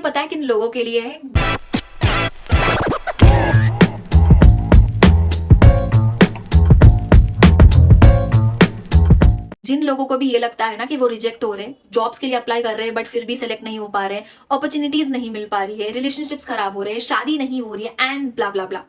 पता है किन लोगों के लिए है। जिन लोगों को भी ये लगता है ना कि वो रिजेक्ट हो रहे हैं, जॉब्स के लिए अप्लाई कर रहे हैं बट फिर भी सेलेक्ट नहीं हो पा रहे हैं, अपॉर्चुनिटीज नहीं मिल पा रही है, रिलेशनशिप्स खराब हो रहे हैं, शादी नहीं हो रही है एंड ब्ला ब्ला ब्ला।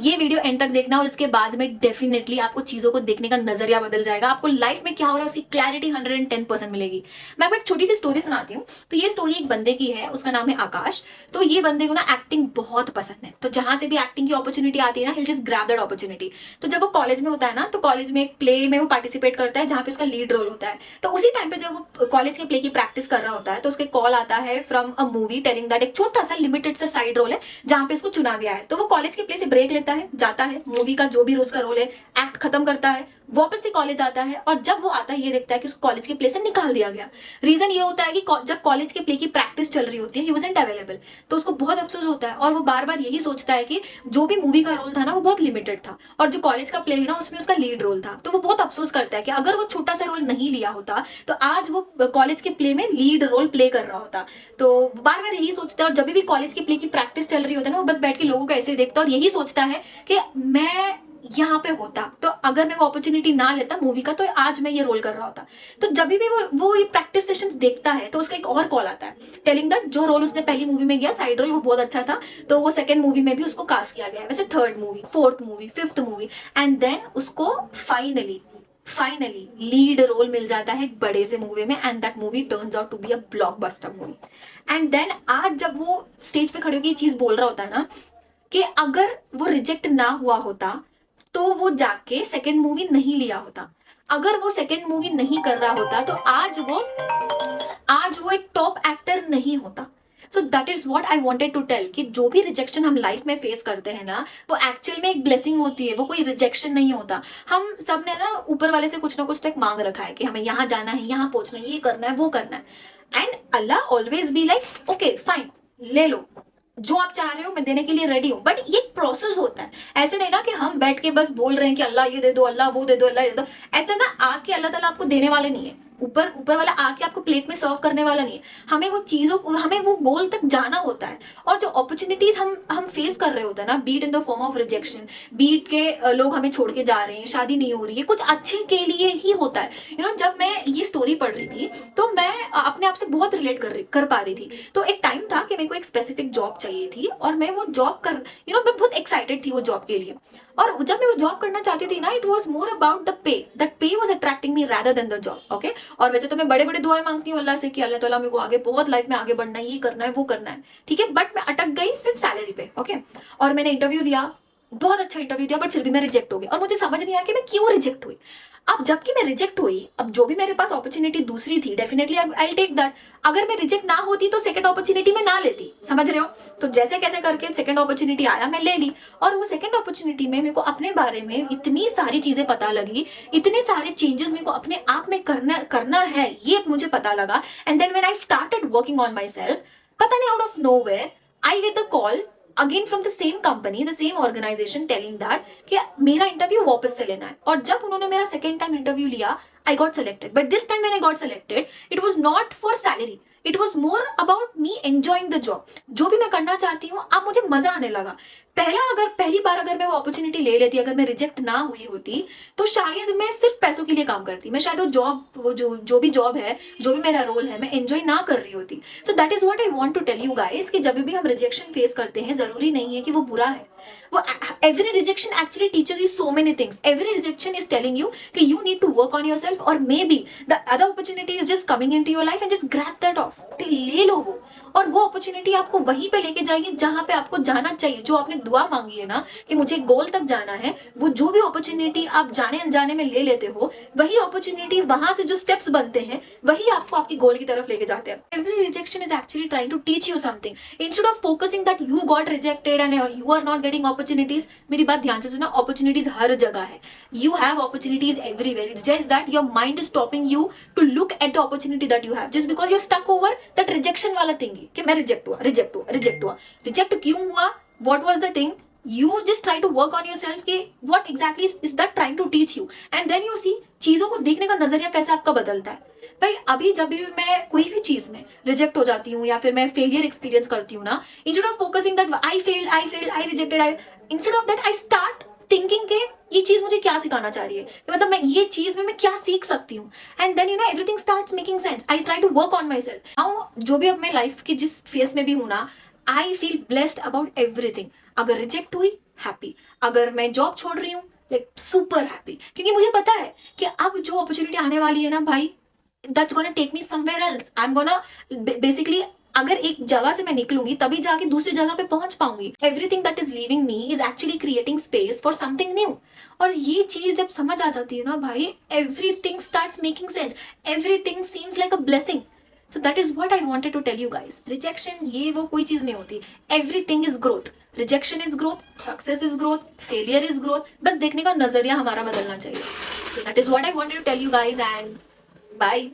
ये वीडियो एंड तक देखना और इसके बाद में डेफिनेटली आपको चीजों को देखने का नजरिया बदल जाएगा। आपको लाइफ में क्या हो रहा है उसकी क्लैरिटी 110% मिलेगी। मैं आपको एक छोटी सी स्टोरी सुनाती हूँ। तो ये स्टोरी एक बंदे की है, उसका नाम है आकाश। तो ये बंदे को ना एक्टिंग बहुत पसंद है, तो जहां से भी एक्टिंग की अपॉर्चुनिटी आती है ना, हिल जस्ट ग्रैब दैट अपॉर्चुनिटी। तो जब वो कॉलेज में होता है ना, तो कॉलेज में एक प्ले में वो पार्टिसिपेट करता है जहाँ पे उसका लीड रोल होता है। तो उसी टाइम पे जब वो कॉलेज के प्ले की प्रैक्टिस कर रहा होता है, तो उसके कॉल आता है from a movie telling that एक छोटा सा लिमिटेड सा साइड रोल है जहाँ पे उसको चुना गया है। तो वो कॉलेज के प्ले से ब्रेक लेता है, जाता है, मूवी का जो भी उसका रोल है एक्ट खत्म करता है, वापस से कॉलेज आता है, और जब वो आता है ये देखता है कि उसको कॉलेज के प्ले से निकाल दिया गया। रीजन ये होता है कि जब कॉलेज के प्ले की प्रैक्टिस चल रही होती है, ही वाजंट अवेलेबल। तो उसको बहुत अफसोस होता है और वो बार बार यही सोचता है कि जो भी मूवी का रोल था ना वो बहुत लिमिटेड था, और जो कॉलेज का प्ले है ना उसमें उसका लीड रोल था। तो वो बहुत अफसोस करता है कि अगर वो छोटा सा रोल नहीं लिया होता तो आज वो कॉलेज के प्ले में लीड रोल प्ले कर रहा होता। तो बार बार यही सोचता है, और जब भी कॉलेज के प्ले की प्रैक्टिस चल रही होती है ना, वो बस बैठ के लोगों को ऐसे देखता है और यही सोचता है कि मैं यहाँ पे होता तो अगर मैं वो अपॉर्चुनिटी ना लेता मूवी का, तो आज मैं ये रोल कर रहा होता। तो जब भी वो ये प्रैक्टिस सेशंस देखता है तो उसका एक और कॉल आता है टेलिंग दैट जो रोल उसने पहली मूवी में किया साइड रोल वो बहुत अच्छा था, तो वो सेकंड मूवी में भी उसको कास्ट किया गया है, वैसे third movie, fourth movie, fifth movie, and then उसको फाइनली लीड रोल मिल जाता है एक बड़े से मूवी में, and that movie turns out to be a blockbuster movie. And then आज जब वो स्टेज पे खड़े होकर ये चीज बोल रहा होता है ना कि अगर वो रिजेक्ट ना हुआ होता तो वो जाके सेकंड मूवी नहीं लिया होता, अगर वो सेकंड मूवी नहीं कर रहा होता तो आज वो एक टॉप एक्टर नहीं होता। So that is what I wanted to tell कि जो भी रिजेक्शन हम लाइफ में फेस करते हैं ना, वो एक्चुअल में एक ब्लेसिंग होती है, वो कोई रिजेक्शन नहीं होता। हम सब ने ना ऊपर वाले से कुछ ना कुछ तो एक मांग रखा है कि हमें यहाँ जाना है, यहाँ पहुंचना है, ये करना है, वो करना है, and Allah always be like okay fine, ले लो जो आप चाह रहे हो, मैं देने के लिए रेडी हूं। बट ये प्रोसेस होता है, ऐसे नहीं ना कि हम बैठ के बस बोल रहे हैं कि अल्लाह ये दे दो, अल्लाह वो दे दो, अल्लाह ये दे दो। ऐसा ना आके अल्लाह ताला आपको देने वाले नहीं है, ऊपर वाला आके आपको प्लेट में सर्व करने वाला नहीं है। हमें वो गोल तक जाना होता है। और जो अपॉर्चुनिटीज हम फेस कर रहे होते हैं ना, beat in the form of rejection, beat के लोग हमें छोड़ के जा रहे हैं, शादी नहीं हो रही है, कुछ अच्छे के लिए ही होता है। जब मैं ये स्टोरी पढ़ रही थी तो मैं अपने आप से बहुत रिलेट कर पा रही थी। तो एक टाइम था कि मेरे को एक स्पेसिफिक जॉब चाहिए थी और मैं वो जॉब मैं बहुत एक्साइटेड थी वो जॉब के लिए। और जब मैं वो जॉब करना चाहती थी ना, it was more about the pay, that pay was attracting me rather than the job. Okay, और वैसे तो मैं बड़े बड़े दुआएं मांगती हूँ अल्लाह से कि अल्लाह ताला मेरे को आगे बहुत लाइफ में आगे बढ़ना है, ये करना है, वो करना है, ठीक है। बट मैं अटक गई सिर्फ सैलरी पे। ओके, और मैंने इंटरव्यू दिया, बहुत अच्छा इंटरव्यू दिया, बट फिर भी मैं रिजेक्ट हो गई और मुझे समझ नहीं आया कि मैं क्यों रिजेक्ट हुई। अब जबकि मैं रिजेक्ट हुई, अब जो भी मेरे पास अपॉर्चुनिटी दूसरी थी, डेफिनेटली आई टेक दैट। अगर मैं रिजेक्ट ना होती तो सेकंड अपॉर्चुनिटी में ना लेती, समझ रहे हो। तो जैसे कैसे करके सेकंड अपॉर्चुनिटी आया, मैं ले ली, और वो सेकंड अपॉर्चुनिटी में मेरे को अपने बारे में इतनी सारी चीजें पता लगी, इतने सारे चेंजेस मेरे को अपने आप में करना है ये मुझे पता लगा। And then when I started working on myself, पता नहीं out of nowhere I get the call again from the same company, the same organisation, telling that कि मेरा इंटरव्यू वापस से लेना है। और जब उन्होंने मेरा सेकेंड टाइम इंटरव्यू लिया, I got selected. But this time when I got selected, it was not for salary, it was more about me enjoying the job. जो भी मैं करना चाहती हूँ अब मुझे मजा आने लगा। पहली बार अगर मैं वो अपॉर्चुनिटी ले लेती, अगर मैं रिजेक्ट ना हुई होती, तो शायद मैं सिर्फ पैसों के लिए काम करती, मैं शायद वो जो भी जॉब है, जो भी मेरा रोल है, मैं एंजॉय ना कर रही होती। So that is what I want to tell you guys कि जब भी हम रिजेक्शन फेस करते हैं, जरूरी नहीं है कि वो बुरा है। वो every rejection actually teachers you so many things. Every rejection is telling you कि you need to work on yourself, और maybe the other opportunity is just coming into your life and just grab that off, ले लो वो। और वो opportunity आपको वहीं पे लेके जाएगी जहां पे आपको जाना चाहिए। जो आपने दुआ मांगी है ना कि मुझे गोल तक जाना है, वो जो भी अपॉर्चुनिटी आप जाने अनजाने में ले लेते हो, वही अपॉर्चुनिटी वहां से जो स्टेप्स बनते हैं वही आपको आपकी गोल की तरफ लेके जाते हैं। Every rejection is actually trying to teach you something. Instead of focusing that you got rejected and you are not getting opportunities, मेरी बात ध्यान से सुना, अपॉर्चुनिटीज हर जगह है। You have opportunities everywhere, it's just that your mind is stopping you to look at the opportunity that you have, just because you are stuck over that rejection वाला thing कि मैं रिजेक्ट हुआ। Reject क्यों हुआ, what was the thing, you just try to work on yourself के what exactly is that trying to teach you, and then you see चीजों को देखने का नजरिया कैसे आपका बदलता है। भाई अभी जब भी मैं कोई भी चीज में रिजेक्ट हो जाती हूँ या फिर मैं फेलियर एक्सपीरियंस करती हूँ ना, instead of focusing that I failed I rejected, instead of that I start thinking के ये चीज मुझे क्या सिखाना चाह रही है, मतलब मैं ये चीज में मैं क्या सीख सकती हूँ, and then you know everything starts making sense. I try to work on myself. Now जो भी अब मैं लाइफ की जिस फेज में भी हूँ ना, I feel blessed about everything. अगर रिजेक्ट हुई हैप्पी, अगर मैं जॉब छोड़ रही हूँ लाइक सुपर हैप्पी, क्योंकि मुझे पता है कि अब जो अपॉर्चुनिटी आने वाली है ना भाई, that's gonna take me somewhere else. I am gonna basically, अगर एक जगह से मैं निकलूंगी तभी जाके दूसरी जगह पे पहुंच पाऊंगी। Everything that is leaving me is actually creating space for something new. और ये चीज जब समझ आ जाती है ना भाई, everything starts making sense, everything seems like a blessing. So that is what I wanted to tell you guys. Rejection ये वो कोई चीज नहीं होती, everything is growth. Rejection is growth, success is growth, failure is growth, बस देखने का नजरिया हमारा बदलना चाहिए। So that is what I wanted to tell you guys, and bye.